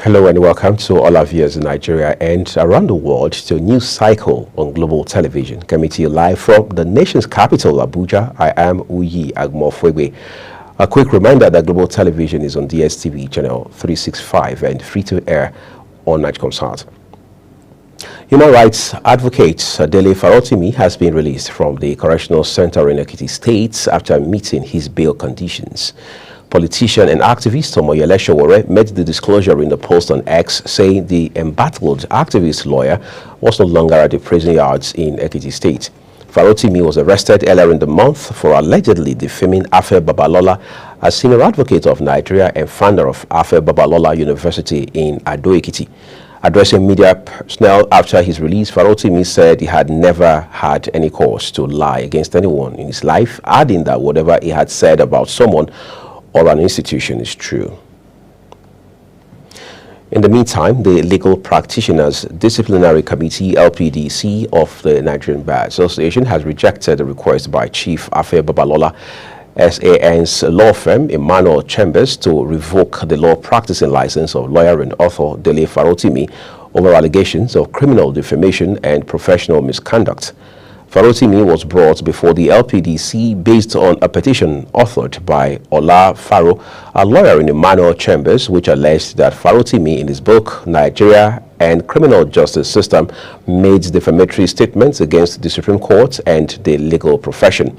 Hello and welcome to all our viewers in Nigeria and around the world to a new cycle on global television. Coming to you live from the nation's capital, Abuja. I am Uyi Agmofwegwe. A quick reminder that global television is on DSTV channel 365 and free to air on Nigecomsat. Human rights advocate Dele Farotimi has been released from the Correctional Center in Ekiti State after meeting his bail conditions. Politician and activist Omoyele Sowore made the disclosure in the post on X, saying the embattled activist lawyer was no longer at the prison yards in Ekiti State. Farotimi was arrested earlier in the month for allegedly defaming Afe Babalola, a senior advocate of Nigeria and founder of Afe Babalola University in Ado-Ekiti. Addressing media personnel after his release, Farotimi said he had never had any cause to lie against anyone in his life, adding that whatever he had said about someone or an institution is true. In the meantime, the Legal Practitioners Disciplinary Committee, LPDC, of the Nigerian Bar Association has rejected the request by Chief Afe Babalola SAN's law firm, Emmanuel Chambers, to revoke the law practicing license of lawyer and author Dele Farotimi over allegations of criminal defamation and professional misconduct. Farotimi was brought before the LPDC based on a petition authored by Ola Faro, a lawyer in Emmanuel Chambers, which alleged that Farotimi, in his book Nigeria and Criminal Justice System, made defamatory statements against the Supreme Court and the legal profession.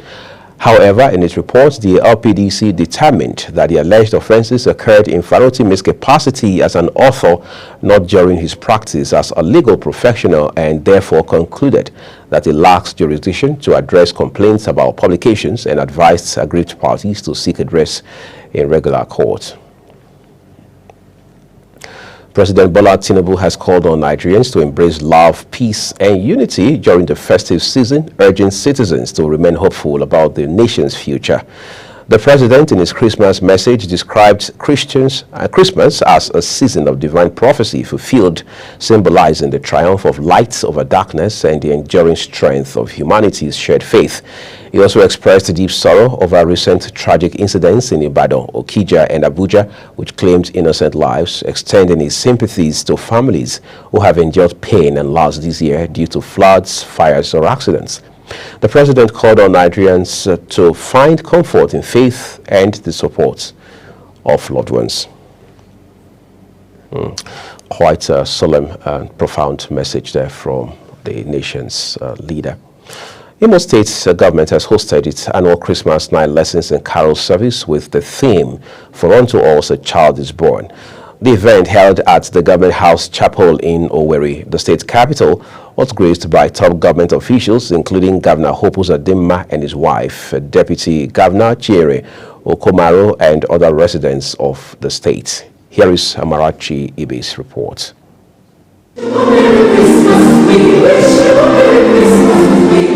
However, in its report, the LPDC determined that the alleged offenses occurred in Farotimi's capacity as an author, not during his practice as a legal professional, and therefore concluded that it lacks jurisdiction to address complaints about publications and advised aggrieved parties to seek redress in regular court. President Bola Tinubu has called on Nigerians to embrace love, peace, and unity during the festive season, urging citizens to remain hopeful about the nation's future. The president, in his Christmas message, described Christmas as a season of divine prophecy fulfilled, symbolizing the triumph of light over darkness and the enduring strength of humanity's shared faith. He also expressed deep sorrow over recent tragic incidents in Ibadan, Okija, and Abuja, which claimed innocent lives, extending his sympathies to families who have endured pain and loss this year due to floods, fires, or accidents. The president called on Nigerians to find comfort in faith and the support of loved ones. Quite a solemn and profound message there from the nation's leader. Imo State's government has hosted its annual Christmas night lessons and carol service with the theme, "For unto us a child is born." The event, held at the Government House Chapel in Owerri, the state capital, was graced by top government officials, including Governor Hope Uzodinma and his wife, Deputy Governor Chiere Okomaro, and other residents of the state. Here is Amarachi Ibe's report.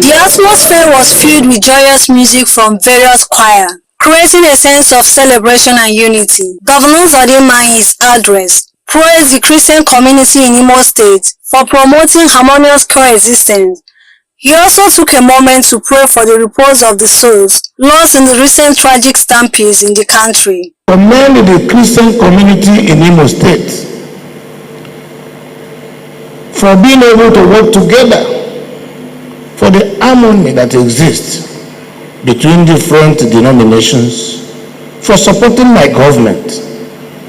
The atmosphere was filled with joyous music from various choirs, creating a sense of celebration and unity. Governor Uzodinma, in his address, praised the Christian community in Imo State for promoting harmonious coexistence. He also took a moment to pray for the repose of the souls lost in the recent tragic stampedes in the country. Commend the Christian community in Imo State for being able to work together for the harmony that exists between different denominations, for supporting my government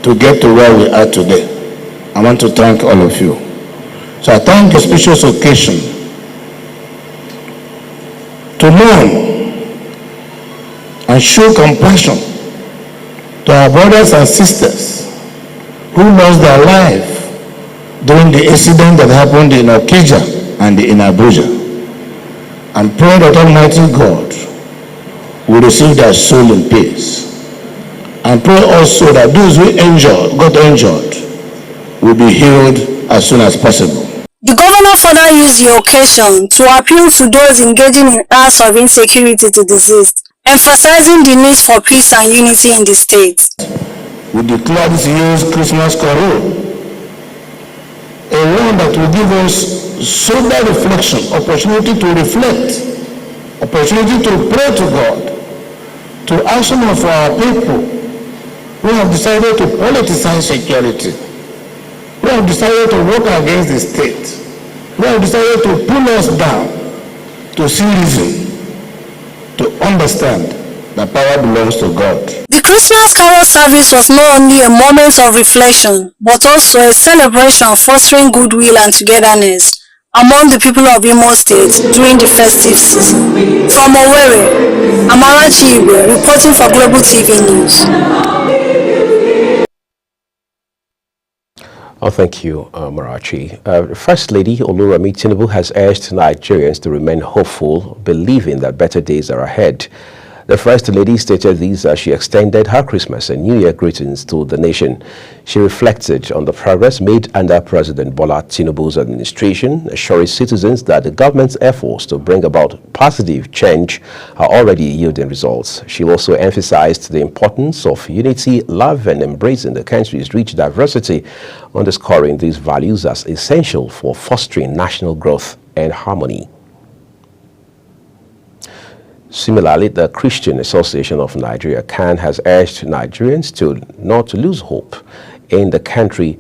to get to where we are today. I want to thank all of you. So I thank the special occasion to mourn and show compassion to our brothers and sisters who lost their life during the incident that happened in Okija and in Abuja, and pray that Almighty God will receive their soul in peace. And pray also that those who got injured will be healed as soon as possible. The governor further used the occasion to appeal to those engaging in acts of insecurity to desist, emphasizing the need for peace and unity in the state. We declare this year's Christmas carol a one that will give us sober reflection, opportunity to reflect, opportunity to pray to God, to ask some of our people who have decided to politicize security, have decided to work against the state, who have decided to pull us down, to see reason, to understand that power belongs to God. The Christmas carol service was not only a moment of reflection, but also a celebration fostering goodwill and togetherness among the people of Imo State during the festive season. From Owerri, Amarachi Igwe reporting for Global TV News. Oh, thank you, Marachi. First Lady Oluremi Tinubu has urged Nigerians to remain hopeful, believing that better days are ahead. The First Lady stated this as she extended her Christmas and New Year greetings to the nation. She reflected on the progress made under President Bola Tinubu's administration, assuring citizens that the government's efforts to bring about positive change are already yielding results. She also emphasized the importance of unity, love, and embracing the country's rich diversity, underscoring these values as essential for fostering national growth and harmony. Similarly, the Christian Association of Nigeria, CAN, has urged Nigerians to not lose hope in the country,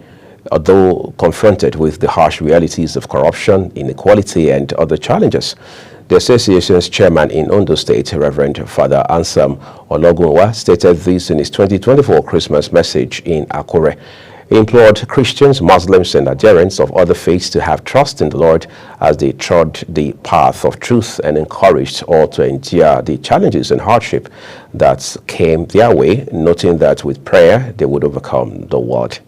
although confronted with the harsh realities of corruption, inequality, and other challenges. The association's chairman in Ondo State, Reverend Father Ansam Ologunwa, stated this in his 2024 Christmas message in Akure. He implored Christians, Muslims, and adherents of other faiths to have trust in the Lord as they trod the path of truth, and encouraged all to endure the challenges and hardship that came their way, noting that with prayer they would overcome the world.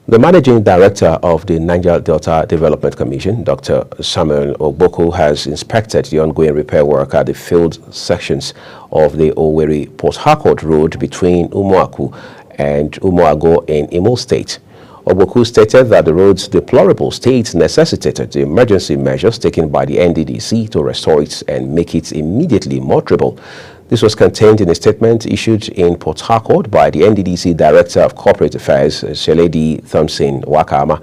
The Managing Director of the Niger Delta Development Commission, Dr. Samuel Ogboko, has inspected the ongoing repair work at the field sections of the Owerri Port Harcourt Road between Umuaku and Umuago in Imo State. Ogboko stated that the road's deplorable state necessitated the emergency measures taken by the NDDC to restore it and make it immediately motorable. This was contained in a statement issued in Port Harcourt by the NDDC Director of Corporate Affairs, Sheledi Thompson Wakama.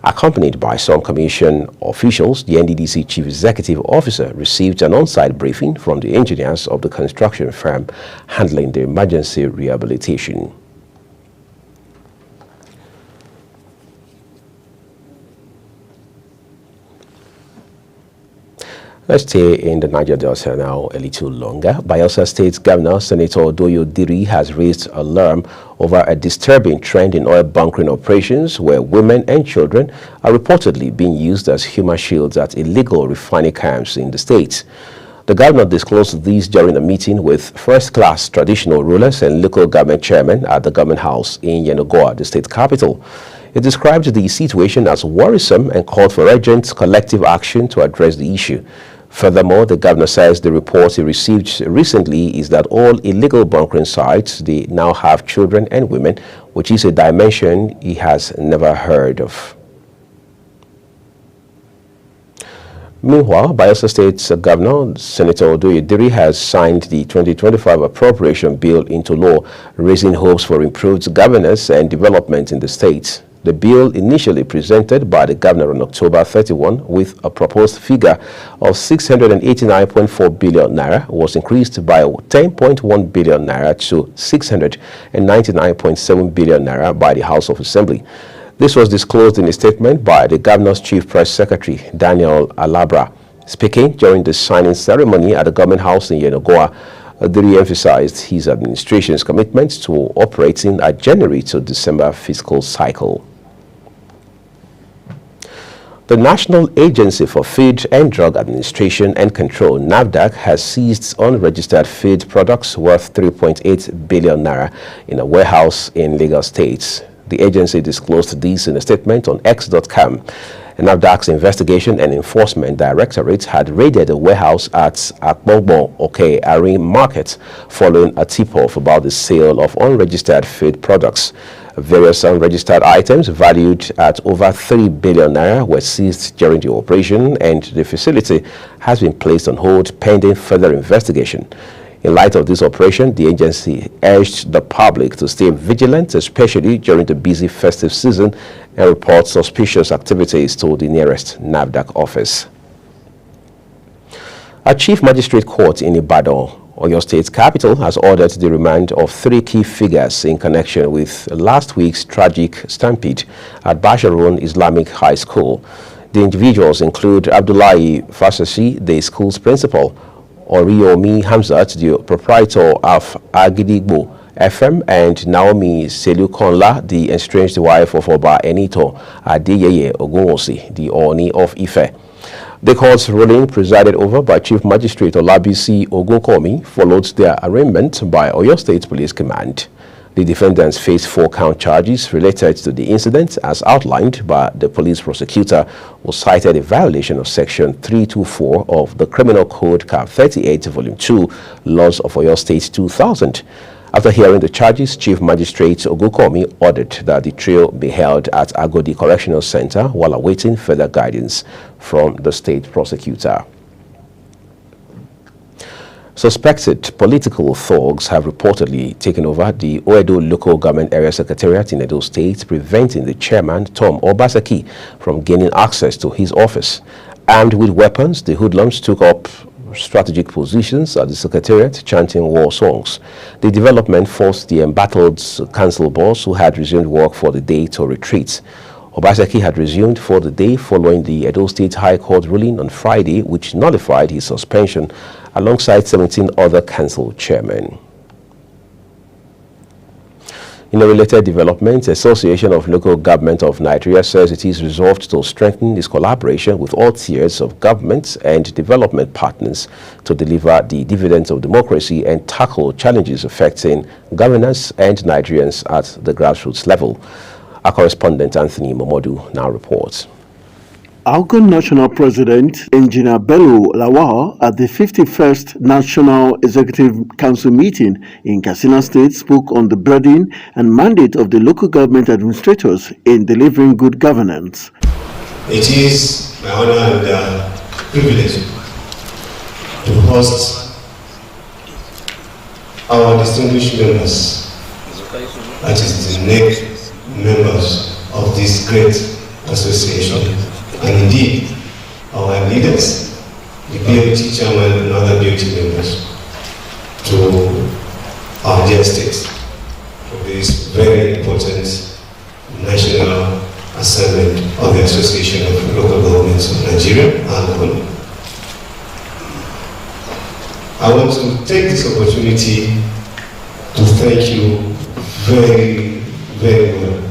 Accompanied by some commission officials, the NDDC Chief Executive Officer received an on-site briefing from the engineers of the construction firm handling the emergency rehabilitation. Let's stay in the Niger Delta now a little longer. Bayelsa State Governor Senator Odoyo Diri has raised alarm over a disturbing trend in oil bunkering operations where women and children are reportedly being used as human shields at illegal refining camps in the state. The governor disclosed these during a meeting with first-class traditional rulers and local government chairmen at the government house in Yenagoa, the state capital. It described the situation as worrisome and called for urgent collective action to address the issue. Furthermore, the governor says the report he received recently is that all illegal bunkering sites, they now have children and women, which is a dimension he has never heard of. Meanwhile, Bayelsa State's Governor, Senator Odoyo Diri, has signed the 2025 appropriation bill into law, raising hopes for improved governance and development in the state. The bill, initially presented by the governor on October 31 with a proposed figure of 689.4 billion naira, was increased by 10.1 billion naira to 699.7 billion naira by the House of Assembly. This was disclosed in a statement by the governor's chief press secretary, Daniel Alabra. Speaking during the signing ceremony at the government house in Yenagoa, Diri emphasized his administration's commitment to operating a January to December fiscal cycle. The National Agency for Food and Drug Administration and Control, NAFDAC, has seized unregistered feed products worth 3.8 billion naira in a warehouse in Lagos State. The agency disclosed this in a statement on X.com. NAFDAC's Investigation and Enforcement Directorate had raided a warehouse at Akbogbo Oke Arin Market following a tip-off about the sale of unregistered feed products. Various unregistered items valued at over 3 billion naira were seized during the operation, and the facility has been placed on hold pending further investigation. In light of this operation, the agency urged the public to stay vigilant, especially during the busy festive season, and report suspicious activities to the nearest NAFDAC office. A Chief Magistrate Court in Ibadan Oyo State Capital has ordered the remand of 3 key figures in connection with last week's tragic stampede at Basharun Islamic High School. The individuals include Abdullahi Fasasi, the school's principal, Oriyomi Hamzat, the proprietor of Agidigbo FM, and Naomi Selukonla, the estranged wife of Oba Enito Adeyeye Ogunwosi, the Oni of Ife. The court's ruling, presided over by Chief Magistrate Olabisi Ogunkomi, followed their arraignment by Oyo State Police Command. The defendants face 4-count charges related to the incident, as outlined by the police prosecutor, who cited a violation of Section 324 of the Criminal Code, Cap 38, Volume 2, Laws of Oyo State 2000. After hearing the charges, Chief Magistrate Ogunkomi ordered that the trio be held at Agodi Correctional Center while awaiting further guidance from the state prosecutor. Suspected political thugs have reportedly taken over the Oedo Local Government Area Secretariat in Edo State, preventing the chairman, Tom Obaseki, from gaining access to his office. Armed with weapons, the hoodlums took up strategic positions at the Secretariat, chanting war songs. The development forced the embattled council boss, who had resumed work for the day, to retreat. Obaseki had resumed for the day following the Edo State High Court ruling on Friday, which nullified his suspension alongside 17 other council chairmen. In a related development, the Association of Local Government of Nigeria says it is resolved to strengthen its collaboration with all tiers of government and development partners to deliver the dividends of democracy and tackle challenges affecting governance and Nigerians at the grassroots level. Our correspondent Anthony Momodu now reports. Algon National President Engineer Bello Lawal at the 51st National Executive Council meeting in Katsina State spoke on the burden and mandate of the local government administrators in delivering good governance. It is my honor and privilege to host our distinguished members, that is the NEC members of this great association, and indeed our leaders, the BOT chairman and other BOT members, to our dear state for this very important national assembly of the Association of Local Governments of Nigeria, ALGON. I want to take this opportunity to thank you very, very much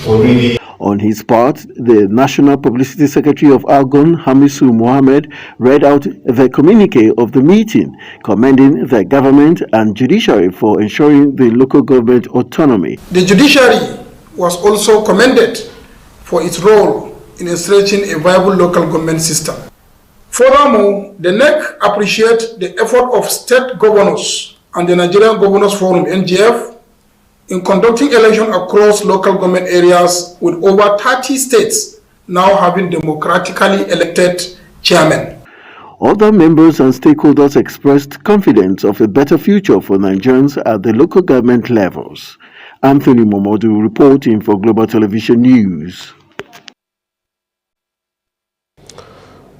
for really. On his part, the National Publicity Secretary of Algon, Hamisu Mohammed, read out the communique of the meeting, commending the government and judiciary for ensuring the local government autonomy. The judiciary was also commended for its role in establishing a viable local government system. Furthermore, the NEC appreciates the effort of state governors and the Nigerian Governors Forum, NGF, in conducting elections across local government areas, with over 30 states now having democratically elected chairmen. Other members and stakeholders expressed confidence of a better future for Nigerians at the local government levels. Anthony Momodu reporting for Global Television News.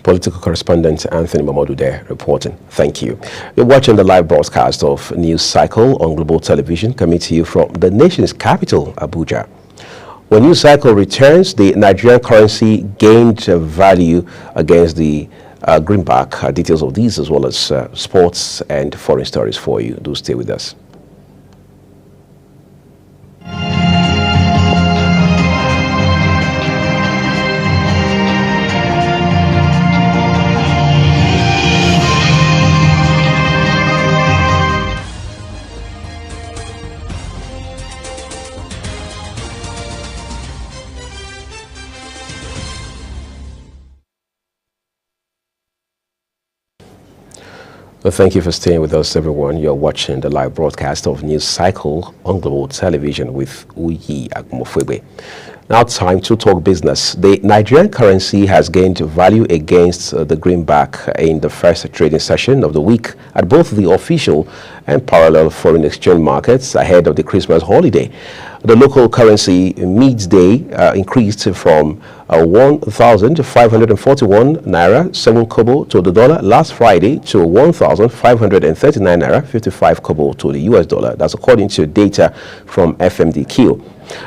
Political correspondent Anthony Momodu there reporting. Thank you. You're watching the live broadcast of News Cycle on Global Television, coming to you from the nation's capital, Abuja. When News Cycle returns, the Nigerian currency gained value against the greenback. Details of these as well as sports and foreign stories for you. Do stay with us. Well, thank you for staying with us, everyone. You're watching the live broadcast of News Cycle on Global Television with Uyi Agmofwebe. Now time to talk business. The Nigerian currency has gained value against the greenback in the first trading session of the week at both the official and parallel foreign exchange markets ahead of the Christmas holiday. The local currency midday increased from 1,541 naira 7 kobo to the dollar last Friday to 1,539 naira 55 kobo to the US dollar. That's according to data from FMDQ.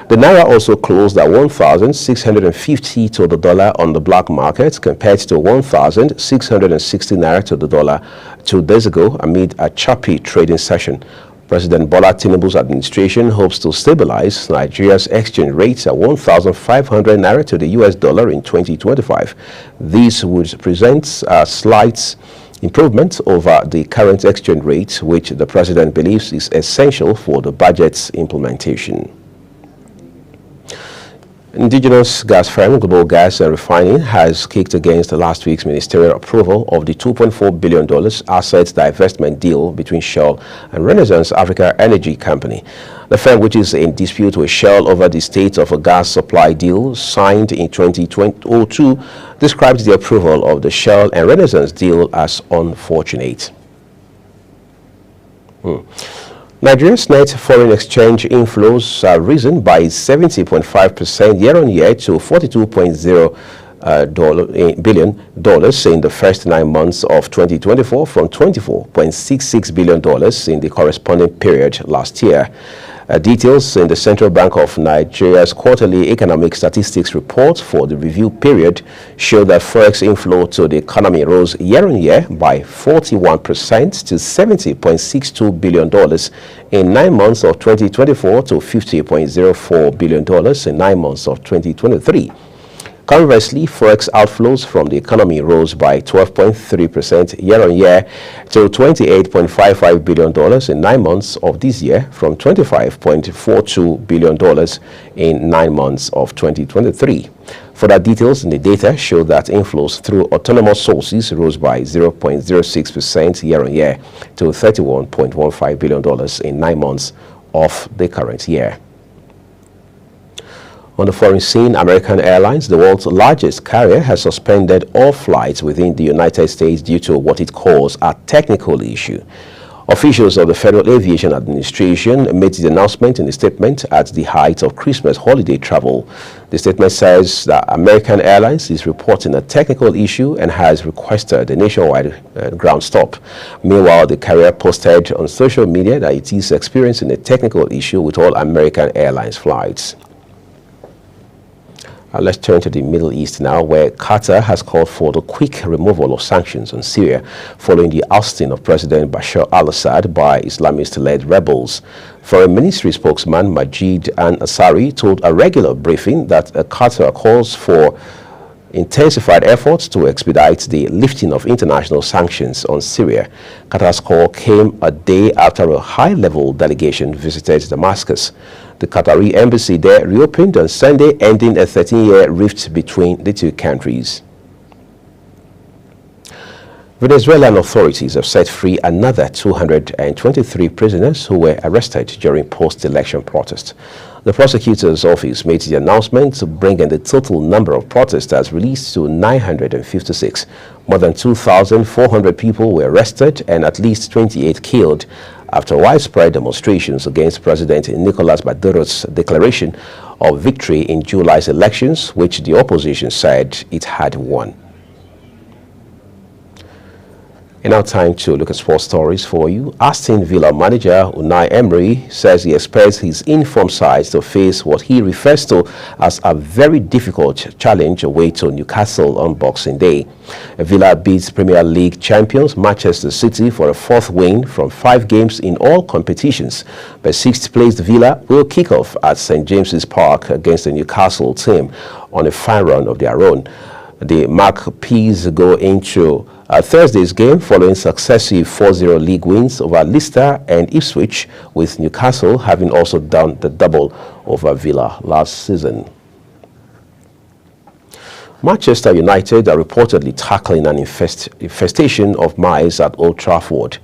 The naira also closed at 1,650 to the dollar on the black market compared to 1,660 naira to the dollar 2 days ago amid a choppy trading session. President Bola Tinubu's administration hopes to stabilize Nigeria's exchange rates at 1,500 naira to the US dollar in 2025. This would present a slight improvement over the current exchange rate, which the president believes is essential for the budget's implementation. Indigenous gas firm Global Gas and Refining has kicked against last week's ministerial approval of the $2.4 billion assets divestment deal between Shell and Renaissance Africa Energy Company. The firm, which is in dispute with Shell over the state of a gas supply deal signed in 2002, described the approval of the Shell and Renaissance deal as unfortunate. Nigeria's net foreign exchange inflows have risen by 70.5% year-on-year to $42.0 billion in the first 9 months of 2024 from $24.66 billion in the corresponding period last year. Details in the Central Bank of Nigeria's quarterly economic statistics report for the review period show that forex inflow to the economy rose year-on-year by 41% to $70.62 billion in 9 months of 2024 to $50.04 billion in 9 months of 2023. Conversely, forex outflows from the economy rose by 12.3% year-on-year to $28.55 billion in 9 months of this year from $25.42 billion in 9 months of 2023. Further details in the data show that inflows through autonomous sources rose by 0.06% year-on-year to $31.15 billion in 9 months of the current year. On the foreign scene, American Airlines, the world's largest carrier, has suspended all flights within the United States due to what it calls a technical issue. Officials of the Federal Aviation Administration made the announcement in a statement at the height of Christmas holiday travel. The statement says that American Airlines is reporting a technical issue and has requested a nationwide ground stop. Meanwhile, the carrier posted on social media that it is experiencing a technical issue with all American Airlines flights. Let's turn to the Middle East now, where Qatar has called for the quick removal of sanctions on Syria following the ousting of President Bashar al-Assad by Islamist-led rebels. Foreign Ministry spokesman Majid Ansari told a regular briefing that Qatar calls for intensified efforts to expedite the lifting of international sanctions on Syria. Qatar's call came a day after a high-level delegation visited Damascus. The Qatari embassy there reopened on Sunday, ending a 13-year rift between the two countries. Venezuelan authorities have set free another 223 prisoners who were arrested during post-election protests. The prosecutor's office made the announcement, bringing the total number of protesters released to 956. More than 2,400 people were arrested and at least 28 killed after widespread demonstrations against President Nicolas Maduro's declaration of victory in July's elections, which the opposition said it had won. And now time to look at sports stories for you. Aston Villa manager Unai Emery says he expects his informed side to face what he refers to as a very difficult challenge away to Newcastle on Boxing Day. Villa beats Premier League champions Manchester City for a fourth win from 5 games in all competitions. But 6th-placed Villa will kick off at St James's Park against the Newcastle team on a fine run of their own. The Magpies go into Thursday's game following successive 4-0 league wins over Leicester and Ipswich, with Newcastle having also done the double over Villa last season. Manchester United are reportedly tackling an infestation of mice at Old Trafford.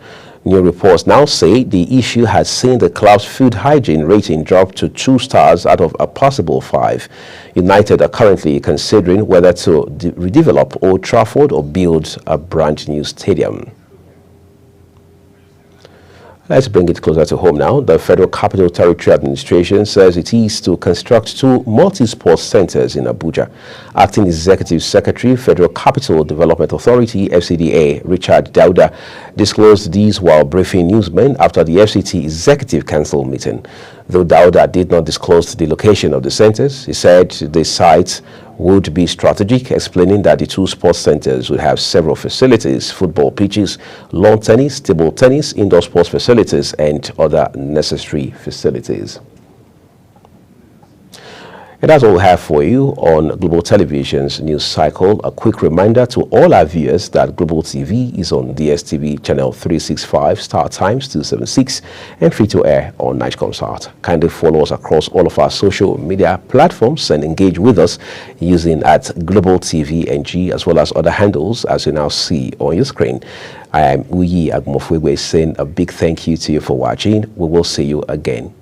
New reports now say the issue has seen the club's food hygiene rating drop to 2 stars out of a possible 5. United are currently considering whether to redevelop Old Trafford or build a brand new stadium. Let's bring it closer to home now. The Federal Capital Territory Administration says it is to construct 2 multi-sports centers in Abuja. Acting Executive Secretary, Federal Capital Development Authority, FCDA, Richard Dauda, disclosed these while briefing newsmen after the FCT Executive Council meeting. Though Dauda did not disclose the location of the centers, he said the sites would be strategic, explaining that the 2 sports centers would have several facilities: football pitches, lawn tennis, table tennis, indoor sports facilities, and other necessary facilities. And that's all we have for you on Global Television's news cycle. A quick reminder to all our viewers that Global TV is on DSTV channel 365, Star Times 276, and free to air on Nightcomsat. Kindly follow us across all of our social media platforms and engage with us using @Global TV NG, as well as other handles as you now see on your screen. I am Uyi Agmofwegwe saying a big thank you to you for watching. We will see you again